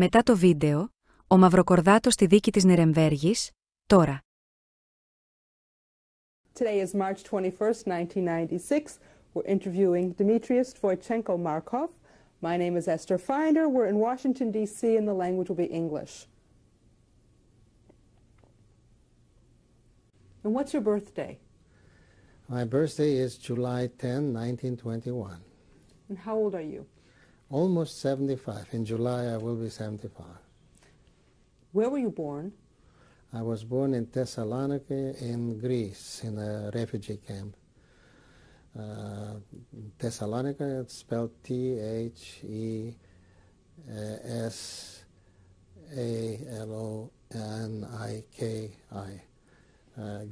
Μετά το βίντεο, ο μαυροκορδάτος στη δίκη της Νυρεμβέργης, τώρα. Today is March 21st, 1996. We're interviewing Dmitrius Dvoychenko-Markov. My name is Esther Finder. We're in Washington, D.C., and the language will be English. And what's your birthday? My birthday is July 10, 1921. And how old are you? Almost 75. In July I will be 75. Where were you born? I was born in Thessaloniki in Greece, in a refugee camp. Thessalonica, it's spelled Thessaloniki.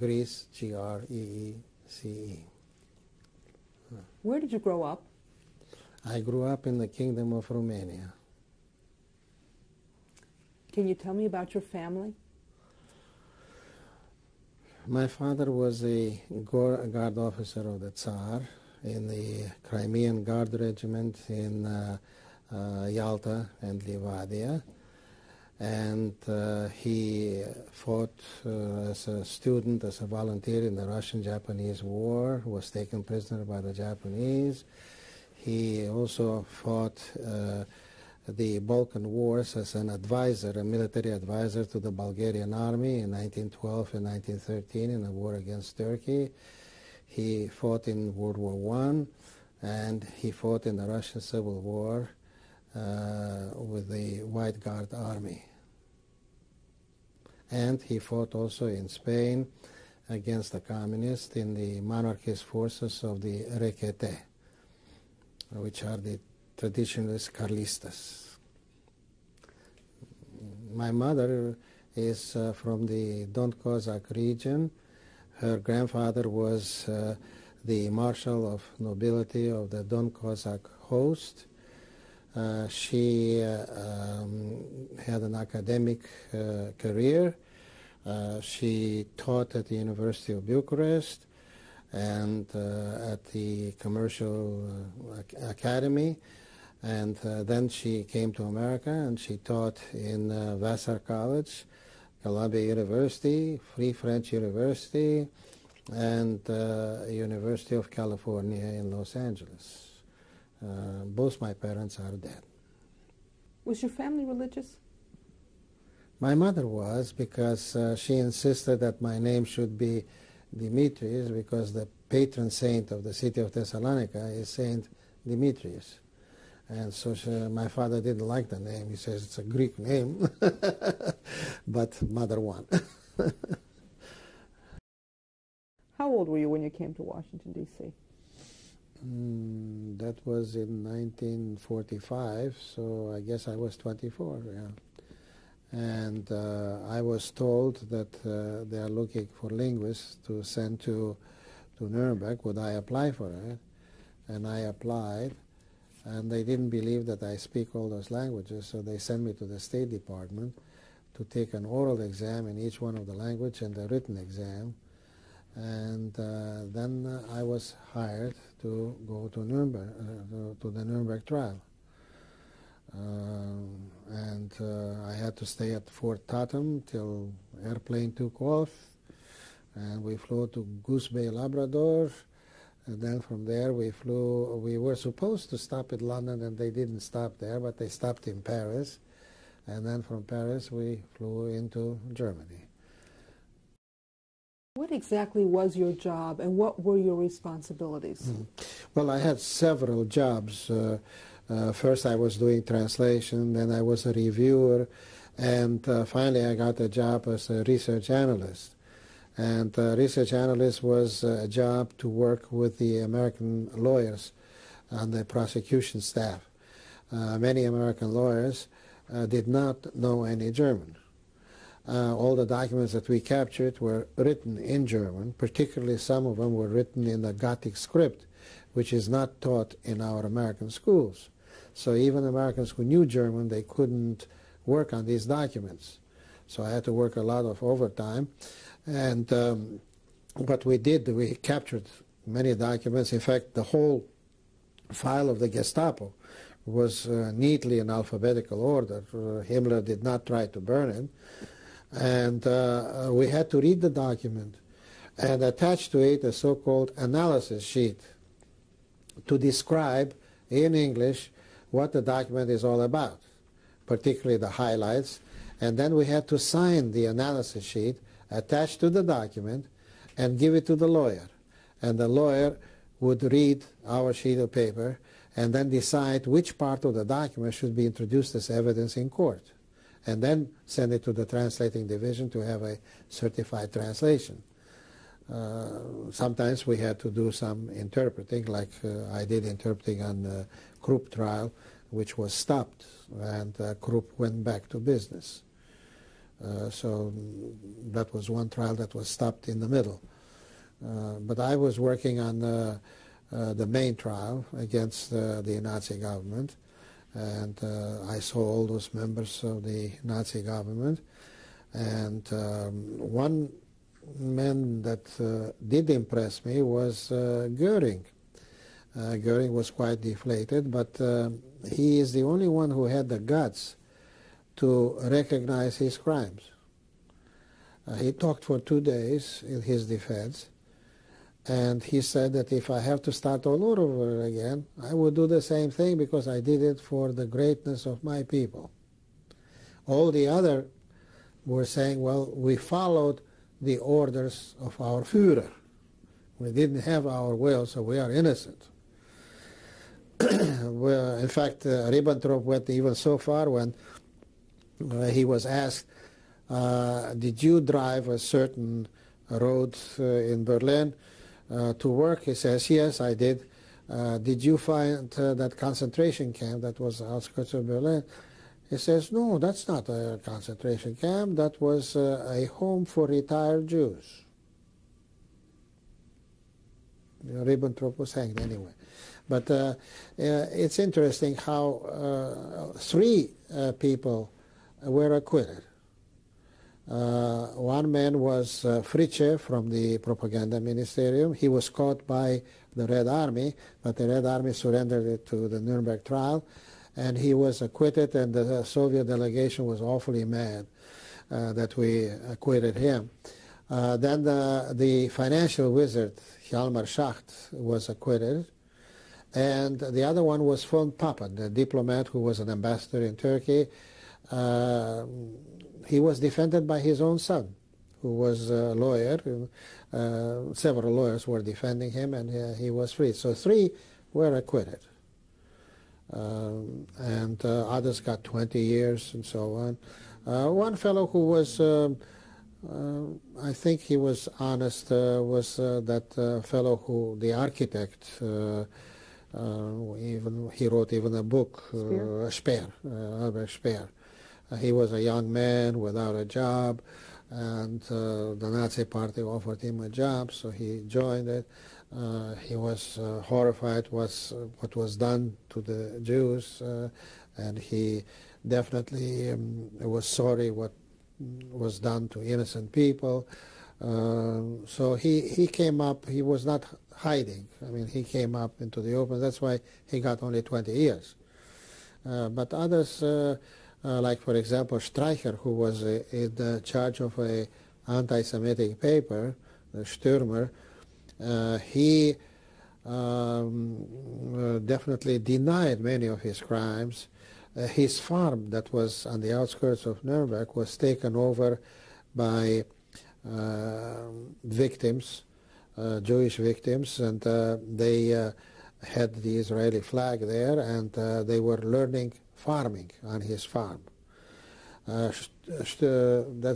Greece, Greece. Where did you grow up? I grew up in the Kingdom of Romania. Can you tell me about your family? My father was a guard officer of the Tsar in the Crimean Guard Regiment in Yalta and Livadia. And he fought as a student, as a volunteer in the Russian-Japanese War, was taken prisoner by the Japanese. He also fought the Balkan Wars as an advisor, a military advisor to the Bulgarian army in 1912 and 1913 in the war against Turkey. He fought in World War I, and he fought in the Russian Civil War with the White Guard Army. And he fought also in Spain against the communists in the monarchist forces of the Requete, which are the traditionalist Carlistas. My mother is from the Don Cossack region. Her grandfather was the Marshal of Nobility of the Don Cossack host. She had an academic career. She taught at the University of Bucharest and at the Commercial Academy. And then she came to America and she taught in Vassar College, Columbia University, Free French University, and University of California in Los Angeles. Both my parents are dead. Was your family religious? My mother was, because she insisted that my name should be Demetrius, because the patron saint of the city of Thessalonica is Saint Demetrius. And so my father didn't like the name. He says it's a Greek name, but mother won. How old were you when you came to Washington, D.C.? That was in 1945, so I guess I was 24, yeah. And I was told that they are looking for linguists to send to Nuremberg. Would I apply for it? And I applied. And they didn't believe that I speak all those languages, so they sent me to the State Department to take an oral exam in each one of the language and a written exam. And then I was hired to go to Nuremberg, to the Nuremberg trial. And I had to stay at Fort Totem till airplane took off. And we flew to Goose Bay, Labrador. And then from there we were supposed to stop at London, and they didn't stop there, but they stopped in Paris. And then from Paris we flew into Germany. What exactly was your job, and what were your responsibilities? Well, I had several jobs. First I was doing translation, then I was a reviewer, and finally I got a job as a research analyst. And research analyst was a job to work with the American lawyers on the prosecution staff. Many American lawyers did not know any German. All the documents that we captured were written in German, particularly some of them were written in the Gothic script, which is not taught in our American schools. So even Americans who knew German, they couldn't work on these documents. So I had to work a lot of overtime. And what we did, we captured many documents. In fact, the whole file of the Gestapo was neatly in alphabetical order. Himmler did not try to burn it. And we had to read the document and attach to it a so-called analysis sheet to describe in English what the document is all about, particularly the highlights. And then we had to sign the analysis sheet attached to the document and give it to the lawyer. And the lawyer would read our sheet of paper and then decide which part of the document should be introduced as evidence in court, and then send it to the translating division to have a certified translation. Sometimes we had to do some interpreting, like I did interpreting on the Krupp trial, which was stopped, and Krupp went back to business. So that was one trial that was stopped in the middle. But I was working on the main trial against the Nazi government, and I saw all those members of the Nazi government. And one man that did impress me was Goering. Goering was quite deflated, but he is the only one who had the guts to recognize his crimes. He talked for 2 days in his defense, and he said that if I have to start all over again, I would do the same thing because I did it for the greatness of my people. All the other were saying, well, we followed the orders of our Führer. We didn't have our will, so we are innocent. Well, in fact, Ribbentrop went even so far when he was asked, did you drive a certain road in Berlin to work? He says, yes, I did. Did you find that concentration camp that was outskirts of Berlin? He says, no, that's not a concentration camp. That was a home for retired Jews. Ribbentrop was hanged anyway. But it's interesting how 3 people were acquitted. One man was Fritzsche from the propaganda ministerium. He was caught by the Red Army, but the Red Army surrendered it to the Nuremberg trial, and he was acquitted, and the Soviet delegation was awfully mad that we acquitted him. Then the financial wizard, Hjalmar Schacht, was acquitted, and the other one was von Papen, the diplomat who was an ambassador in Turkey. He was defended by his own son, who was a lawyer. Several lawyers were defending him, and he was free. So 3 were acquitted. And others got 20 years and so on. One fellow who was, I think he was honest, was that fellow who, the architect, he wrote even a book, Speer, Albert Speer. He was a young man without a job, and the Nazi party offered him a job, so he joined it. He was horrified what was done to the Jews, and he definitely was sorry what was done to innocent people. So he came up, he was not hiding. I mean, he came up into the open. That's why he got only 20 years. But others, like, for example, Streicher, who was in charge of an anti-Semitic paper, the Stürmer, he definitely denied many of his crimes. His farm that was on the outskirts of Nuremberg was taken over by victims, Jewish victims, and they had the Israeli flag there, and they were learning farming on his farm. That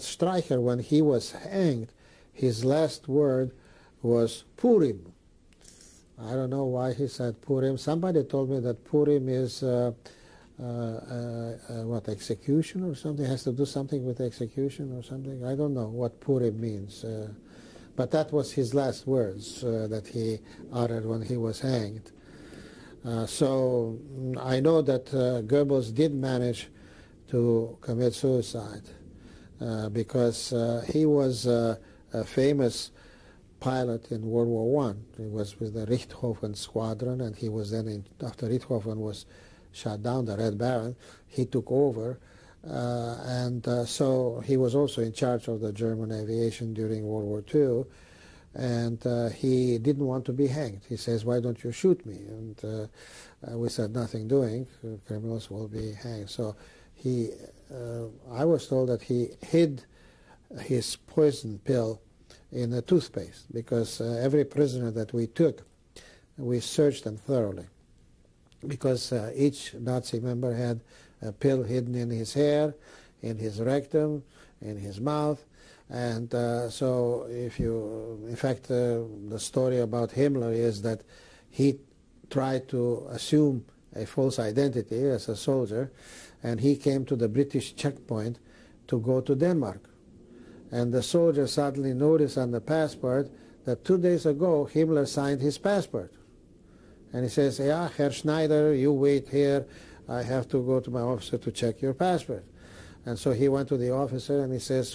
Streicher, when he was hanged, his last word was Purim. I don't know why he said Purim. Somebody told me that Purim is what, execution or something? It has to do something with execution or something. I don't know what Purim means. But that was his last words that he uttered when he was hanged. So I know that Goebbels did manage to commit suicide because he was a famous pilot in World War I. He was with the Richthofen squadron, and he was then, after Richthofen was shot down the Red Baron. He took over, so he was also in charge of the German aviation during World War II, and he didn't want to be hanged. He says, "Why don't you shoot me?" And we said, "Nothing doing. Criminals will be hanged." So I was told that he hid his poison pill in a toothpaste, because every prisoner that we took, we searched them thoroughly, because each Nazi member had a pill hidden in his hair, in his rectum, in his mouth. And so in fact, the story about Himmler is that he tried to assume a false identity as a soldier, and he came to the British checkpoint to go to Denmark. And the soldier suddenly noticed on the passport that 2 days ago Himmler signed his passport. And he says, "Yeah, Herr Schneider, you wait here. I have to go to my officer to check your passport." And so he went to the officer and he says,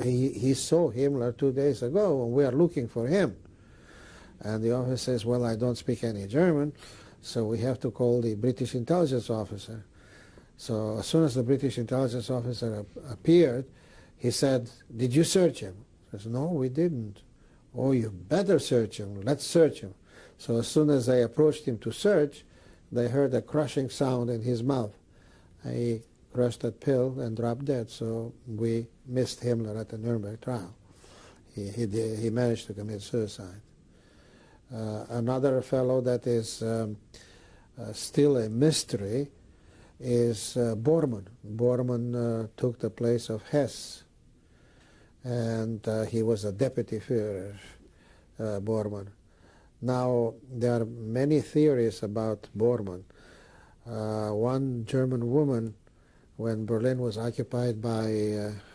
he saw Himmler 2 days ago and we are looking for him. And the officer says, "Well, I don't speak any German, so we have to call the British intelligence officer." So as soon as the British intelligence officer appeared, he said, "Did you search him?" He says, "No, we didn't." "Oh, you better search him. Let's search him." So as soon as they approached him to search, they heard a crushing sound in his mouth. He crushed that pill and dropped dead. So we missed Himmler at the Nuremberg trial. He managed to commit suicide. Another fellow that is still a mystery is Bormann. Bormann took the place of Hess, and he was a deputy Führer, Bormann. Now, there are many theories about Bormann. One German woman, when Berlin was occupied by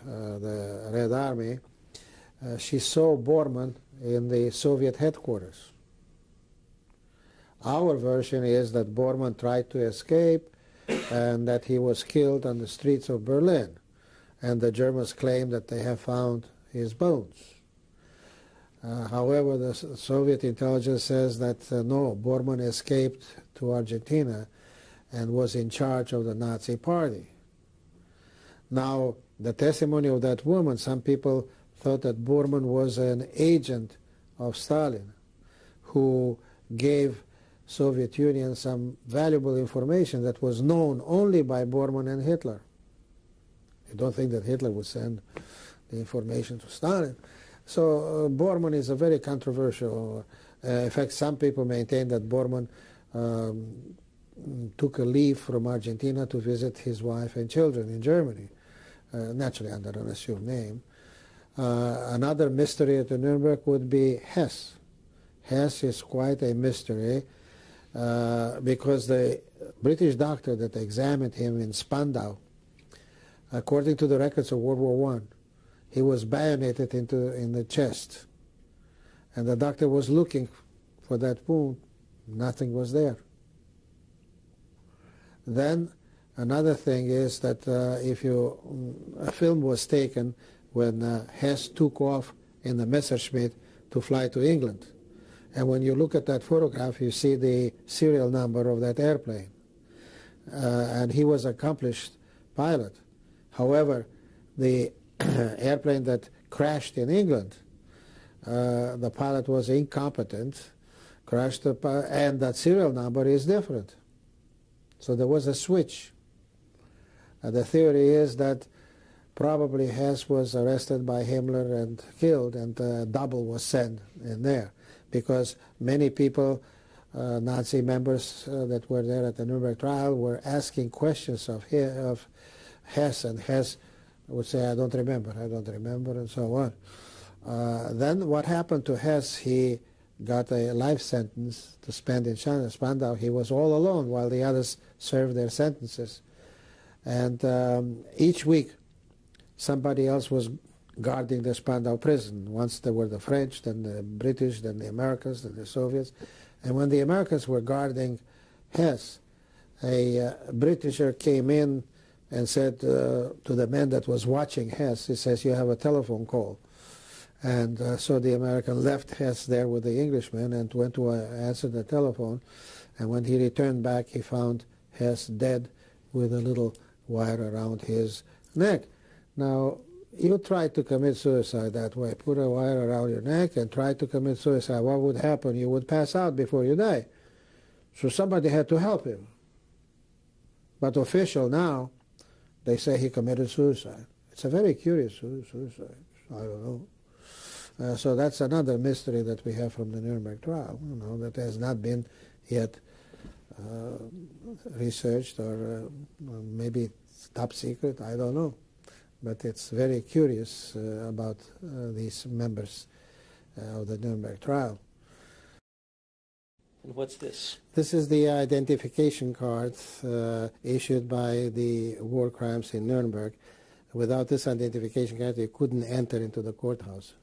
the Red Army, she saw Bormann in the Soviet headquarters. Our version is that Bormann tried to escape and that he was killed on the streets of Berlin. And the Germans claim that they have found his bones. However, the Soviet intelligence says that no, Bormann escaped to Argentina and was in charge of the Nazi party. Now, the testimony of that woman, some people thought that Bormann was an agent of Stalin who gave Soviet Union some valuable information that was known only by Bormann and Hitler. I don't think that Hitler would send the information to Stalin. So Bormann is a very controversial. In fact, some people maintain that Bormann took a leave from Argentina to visit his wife and children in Germany, naturally under an assumed name. Another mystery at the Nuremberg would be Hess. Hess is quite a mystery because the British doctor that examined him in Spandau, according to the records of World War I, he was bayoneted in the chest. And the doctor was looking for that wound. Nothing was there. Then another thing is that a film was taken when Hess took off in the Messerschmitt to fly to England. And when you look at that photograph, you see the serial number of that airplane. And he was an accomplished pilot. However, the airplane that crashed in England, the pilot was incompetent, crashed, and that serial number is different. So there was a switch. The theory is that probably Hess was arrested by Himmler and killed, and a double was sent in there, because many people, Nazi members that were there at the Nuremberg trial, were asking questions of Hess, and Hess would say, I don't remember, and so on. Then what happened to Hess, he got a life sentence to spend in Spandau. He was all alone while the others served their sentences. And each week, somebody else was guarding the Spandau prison. Once there were the French, then the British, then the Americans, then the Soviets. And when the Americans were guarding Hess, a Britisher came in and said to the man that was watching Hess, he says, you have a telephone call. And so the American left Hess there with the Englishman and went to answer the telephone. And when he returned back, he found has dead with a little wire around his neck. Now, you try to commit suicide that way. Put a wire around your neck and try to commit suicide. What would happen? You would pass out before you die. So somebody had to help him. But official now, they say he committed suicide. It's a very curious suicide. I don't know. So that's another mystery that we have from the Nuremberg trial, that has not been yet researched, or maybe it's top secret, I don't know. But it's very curious about these members of the Nuremberg trial. And what's this? This is the identification card issued by the war crimes in Nuremberg. Without this identification card, you couldn't enter into the courthouse.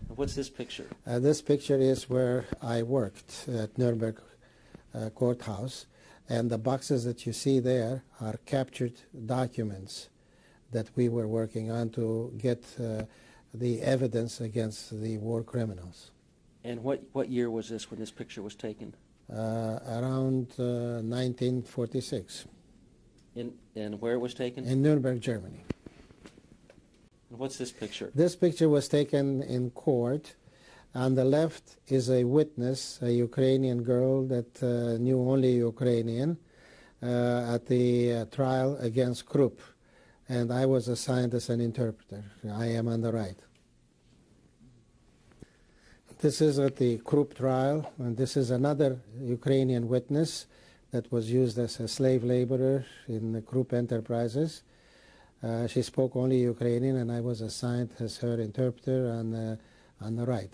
And what's this picture? This picture is where I worked at Nuremberg courthouse. And the boxes that you see there are captured documents that we were working on to get the evidence against the war criminals. And what year was this when this picture was taken? Around 1946. And where it was taken? In Nuremberg, Germany. And what's this picture? This picture was taken in court. On the left is a witness, a Ukrainian girl that knew only Ukrainian at the trial against Krupp. And I was assigned as an interpreter. I am on the right. This is at the Krupp trial, and this is another Ukrainian witness that was used as a slave laborer in the Krupp enterprises. She spoke only Ukrainian, and I was assigned as her interpreter on the right.